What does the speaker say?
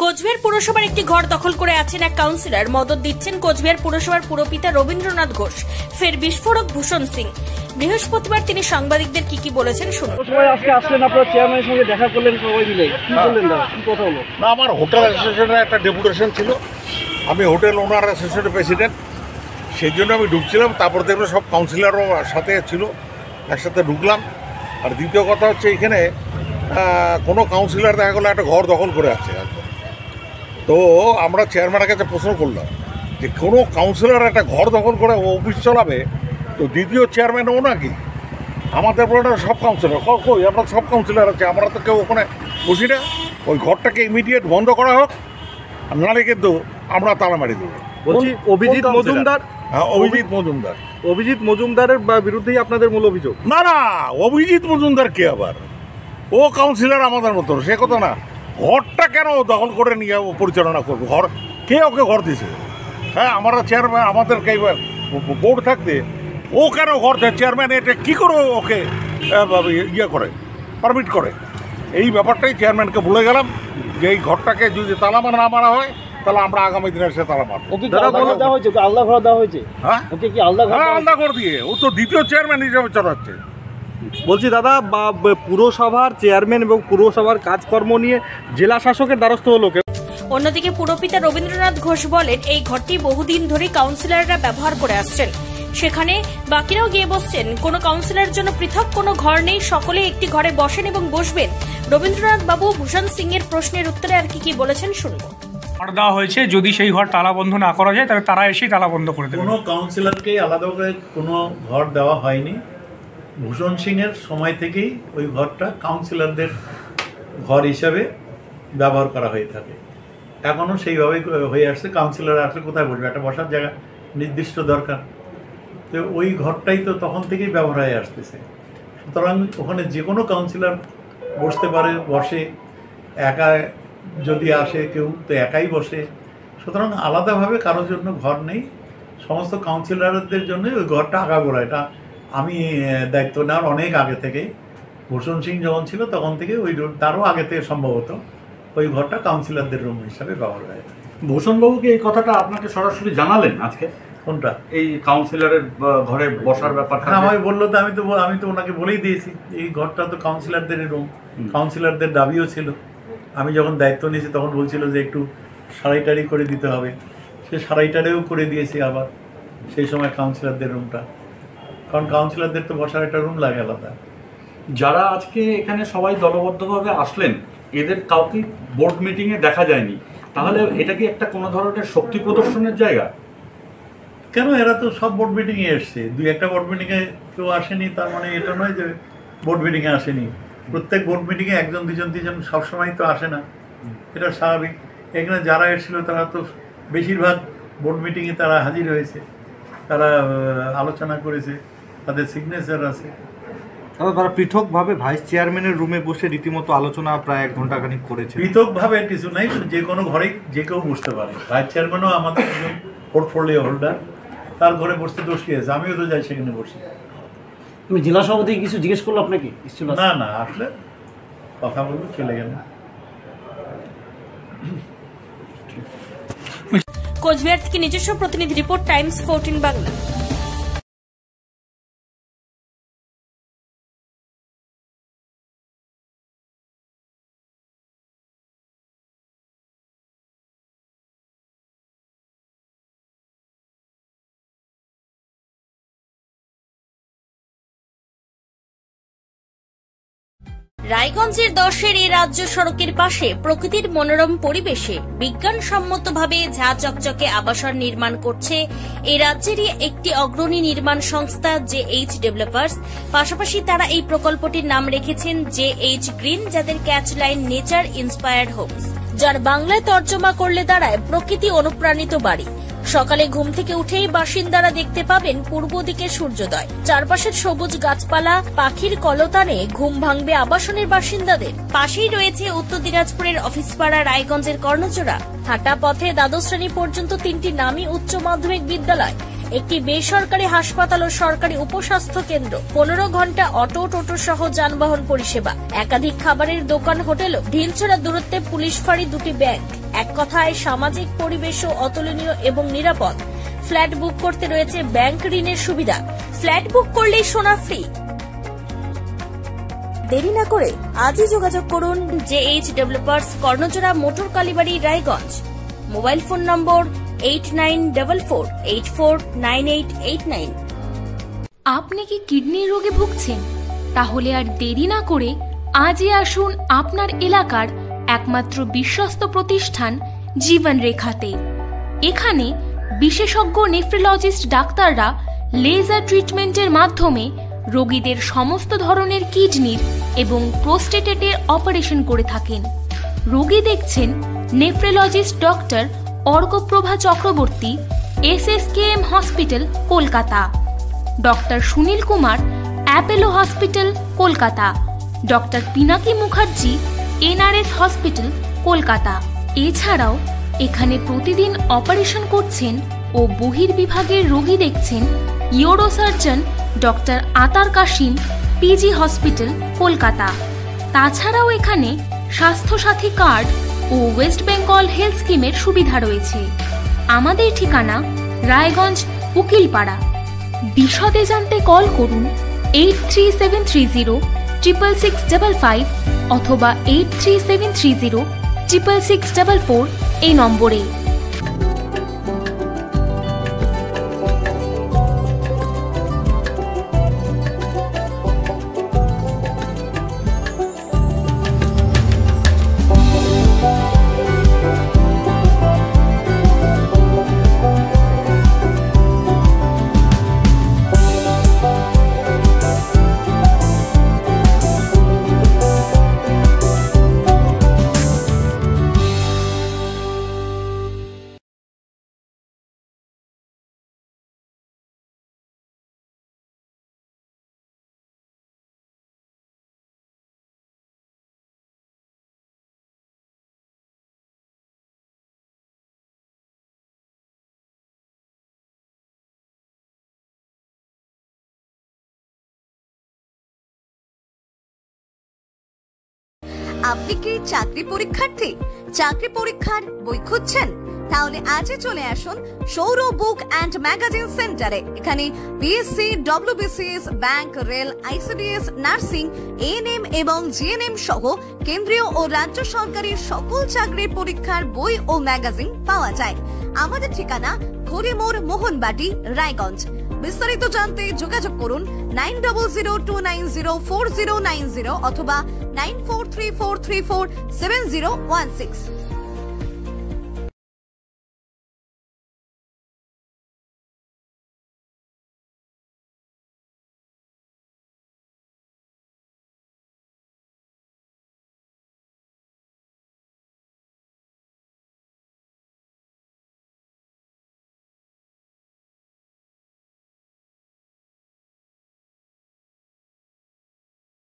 কোচবিহার পুরসভার একটি ঘর দখল করে আছেন এক কাউন্সিলর। মদত দিচ্ছেন কোচবিহার পুরসভার পুরপিতা রবীন্দ্রনাথ ঘোষ, ফের বিস্ফোরক ভূষণ সিং। বৃহস্পতিবার তিনি সাংবাদিকদের কি বলেছেন শুনুন। আজকে আসলেন, আপনার চেয়ারম্যানের সঙ্গে দেখা করলেন, সবাই মিলে কি বললেন? কি কথা হলো? না, আমার হোটেল অ্যাসোসিয়েশনের একটা ডেপুটেশন ছিল, আমি হোটেল ওনার অ্যাসোসিয়েশনের প্রেসিডেন্ট, সেই জন্য আমি ঢুকছিলাম। তারপর দেখলাম সব কাউন্সিলরও সাথে ছিল, একসাথে ঢুকলাম। আর দ্বিতীয় কথা হচ্ছে, এখানে কোনো কাউন্সিলর দেখা গেলো একটা ঘর দখল করে আছে। তো আমরা চেয়ারম্যানের কাছে প্রশ্ন করলাম যে কোনো কাউন্সিলর একটা ঘর দখল করে অফিস চালাবে, তো দ্বিতীয় চেয়ারম্যান ও নাকি? আমাদের বলে সব কাউন্সিলর, কই আমরা সব কাউন্সিলর আছে, আমরা তো কেউ ওখানে বসি না। ওই ঘরটাকে ইমিডিয়েট বন্ধ করা হোক, নাহলে কিন্তু আমরা তালা মারি দেবো। বলছি অভিজিৎ মজুমদার। হ্যাঁ, অভিজিৎ মজুমদার। অভিজিৎ মজুমদারের বিরুদ্ধেই আপনাদের মূল অভিযোগ? না না, অভিজিৎ মজুমদার কে আবার? ও কাউন্সিলর আমাদের মতো, সে কথা না। ঘরটা কেন দখল করে নিয়ে পরিচালনা করবো? ঘর কে ওকে ঘর দিয়েছে? হ্যাঁ, আমরা চেয়ারম্যান, আমাদের বোর্ড থাকতে ও কেন ঘর দেয়? চেয়ারম্যান এটা কী করে ওকে ইয়ে করে, পারমিট করে? এই ব্যাপারটাই চেয়ারম্যানকে বলে গেলাম যে এই ঘরটাকে যদি তালা না মারা হয়, তাহলে আমরা আগামী দিনে সে তালা মারব। আলাদা ঘর দেওয়া হয়েছে? হ্যাঁ, ওকে কি আলাদা ঘর দিয়ে? ও তো দ্বিতীয় চেয়ারম্যান হিসেবে চালাচ্ছে। বলছি দাদা, পুরসভার চেয়ারম্যান এবং পুরসভার কাজকর্ম নিয়ে জেলা শাসকের দ্বারস্থ হলো। অন্যদিকে পুরপিতা রবীন্দ্রনাথ ঘোষ বলেন, এই ঘরটি বহুদিন ধরে কাউন্সিলররা ব্যবহার করে আসছেন, সেখানে বাকিরাও গিয়ে বসছেন। কোনো কাউন্সিলরের জন্য পৃথক কোনো ঘর নেই, সকলে একটি ঘরে বসেন এবং বসবেন। রবীন্দ্রনাথ বাবু ভূষণ সিং এর প্রশ্নের উত্তরে আর কি বলেছেন শুনবো। অর্ডার দেওয়া হয়েছে, যদি সেই ঘর তালাবন্ধ না করা যায় তাহলে তারা এসেই তালাবন্ধ করে দেবে। কোনো কাউন্সিলরকে আলাদা করে কোনো ঘর দেওয়া হয়নি। ভূষণ সিংয়ের সময় থেকেই ওই ঘরটা কাউন্সিলরদের ঘর হিসাবে ব্যবহার করা হয়ে থাকে, এখনও সেইভাবেই হয়ে আসছে। কাউন্সিলর আসলে কোথায় বসবে? একটা বসার জায়গা নির্দিষ্ট দরকার, তো ওই ঘরটাই তো তখন থেকেই ব্যবহার হয়ে আসতেছে। সুতরাং ওখানে যে কোনো কাউন্সিলর বসতে পারে, বসে। একা যদি আসে কেউ, তো একাই বসে। সুতরাং আলাদাভাবে কারোর জন্য ঘর নেই, সমস্ত কাউন্সিলরদের জন্যই ওই ঘরটা আগাগোড়া। এটা আমি দায়িত্ব নেওয়ার অনেক আগে থেকে, ভূষণ সিং যখন ছিল তখন থেকে, ওই তারও আগে থেকে সম্ভবত ওই ঘরটা কাউন্সিলরদের রুম হিসাবে ব্যবহার হয়। ভূষণবাবুকে এই কথাটা আপনাকে সরাসরি জানালেন আজকে? কোনটা? এই কাউন্সিলরের ঘরে বসার ব্যাপারটা আমায় বললো, তো আমি তো ওনাকে বলেই দিয়েছি এই ঘরটা তো কাউন্সিলরদের রুম, কাউন্সিলরদের দাবিও ছিল। আমি যখন দায়িত্ব নিয়েছি তখন বলছিল যে একটু সারাইটারি করে দিতে হবে, সে সারাইটারিও করে দিয়েছি আবার সেই সময় কাউন্সিলরদের রুমটা, কারণ কাউন্সিলরদের তো বসার একটা রুম লাগে আলাদা। যারা আজকে এখানে সবাই দলবদ্ধভাবে আসলেন, এদের কাউকে বোর্ড মিটিংয়ে দেখা যায়নি, তাহলে এটা কি একটা কোনো ধরনের শক্তি প্রদর্শনের জায়গা? কেন, এরা তো সব বোর্ড মিটিংয়ে এসছে। দুই একটা বোর্ড মিটিংয়ে কেউ আসেনি তার মানে এটা নয় যে বোর্ড মিটিংয়ে আসেনি। প্রত্যেক বোর্ড মিটিংয়ে একজন দুজন সবসময় তো আসে না, এটা স্বাভাবিক। এখানে যারা এসেছিল তারা তো বেশিরভাগ বোর্ড মিটিংয়ে তারা হাজির হয়েছে, তারা আলোচনা করেছে, তাদের সিগনেচার আছে। তারা পৃথকভাবে ভাইস চেয়ারম্যানের রুমে বসে রীতিমতো আলোচনা প্রায় 1 ঘন্টা খানিক করেছে। পৃথকভাবে কিছু নেই, যে কোনো ঘরেই যে কেউ বসতে পারে। ভাইস চেয়ারম্যানও আমাদের একজন পোর্টফোলিও হোল্ডার, তার ঘরে বসতে দোষ কি আছে? আমিও তো যাই সেখানে বসি। তুমি জেলা সভাপতি কিছু জিজ্ঞেস করলো আপনাকে? না না, আসলে কথা বলবো, চলে গেল। কোচবিহার থেকে নিজস্ব প্রতিনিধি রিপোর্ট, টাইমস 14 বাংলা। রায়গঞ্জের 10-এর এই রাজ্য সড়কের পাশে প্রকৃতির মনোরম পরিবেশে বিজ্ঞানসম্মতভাবে ঝা চকচকে আবাসন নির্মাণ করছে এই রাজ্যেরই একটি অগ্রণী নির্মাণ সংস্থা JH ডেভেলপার্স। পাশাপাশি তারা এই প্রকল্পটির নাম রেখেছেন JH গ্রিন, যাদের catch line nature inspired homes, যার বাংলায় তর্জমা করলে দাঁড়ায় প্রকৃতি অনুপ্রাণিত বাড়ি। সকালে ঘুম থেকে উঠেই বাসিন্দারা দেখতে পাবেন পূর্ব দিকে সূর্যোদয়, চারপাশের সবুজ গাছপালা, পাখির কলতানে ঘুম ভাঙবে আবাসনের বাসিন্দাদের। পাশেই রয়েছে উত্তর দিনাজপুরের অফিসপাড়া, রায়গঞ্জের কর্ণচূড়া। হাঁটা পথে দ্বাদশ শ্রেণী পর্যন্ত 3টি নামী উচ্চ মাধ্যমিক বিদ্যালয় একটি বেসরকারি হাসপাতাল ও সরকারি উপস্বাস্থ্য কেন্দ্র, 15 ঘন্টা অটো টোটো সহ যানবাহন পরিষেবা, একাধিক খাবারের দোকান, হোটেল, ঢিলছড়া দূরত্বে পুলিশ ফাঁড়ি, 2টি ব্যাংক। এক কথায় সামাজিক পরিবেশও অতুলনীয় এবং নিরাপদ। ফ্ল্যাট বুক করতে রয়েছে ব্যাংক ঋণের সুবিধা। ফ্ল্যাট বুক করলেই সোনা ফ্রি। দেরি না করে আজই যোগাযোগ করুন JH developers, Karnajora, motor Kalibari, Raiganj. Mobile phone number 8944849889। আপনি কি কিডনি রোগে ভুগছেন? তাহলে আর দেরি না করে আজই আসুন আপনার এলাকার একমাত্র বিশ্বস্ত প্রতিষ্ঠান জীবন রেখাতে। এখানে বিশেষজ্ঞ নেফ্রোলজিস্ট ডাক্তাররা লেজার ট্রিটমেন্টের মাধ্যমে রোগীদের সমস্ত ধরনের কিডনির এবং প্রোস্টেটের অপারেশন করে থাকেন। রোগী দেখছেন nephrologist doctor Arkaprava Chakraborty, SSKM hospital, Kolkata. Doctor Sunil Kumar, Apollo hospital, Kolkata. Doctor Pinaki Mukherjee, NRS hospital, Kolkata. এছাড়াও এখানে প্রতিদিন অপারেশন করছেন ও বহির্বিভাগের রোগী দেখছেন ইউরোসার্জন ডক্টর আতার কাশিম, PG হসপিটাল, কলকাতা। তাছাড়াও এখানে স্বাস্থ্যসাথী কার্ড ও ওয়েস্ট বেঙ্গল হেলথ স্কিমের সুবিধা রয়েছে। আমাদের ঠিকানা রায়গঞ্জ, উকিলপাড়া। বিশদে জানতে কল করুন 8373066655 অথবা 8373066644 এই নম্বরে। আপনি কি চাকরি পরীক্ষার্থী? চাকরি পরীক্ষার বই খুঁজছেন? তাহলে আজই চলে আসুন সৌর বুক অ্যান্ড ম্যাগাজিন সেন্টারে। এখানে BSc, WBCS, bank, rail, ICDS, nursing, ANM এবং GNM সহ কেন্দ্রীয় ও রাজ্য সরকারের সকল চাকরির পরীক্ষার বই ও ম্যাগাজিন পাওয়া যায়। আমাদের ঠিকানা খড়িমোড়, মোহনবাটি, রায়গঞ্জ। বিস্তারিত জানতে যোগাযোগ করুন 9002904090 অথবা 9434347016।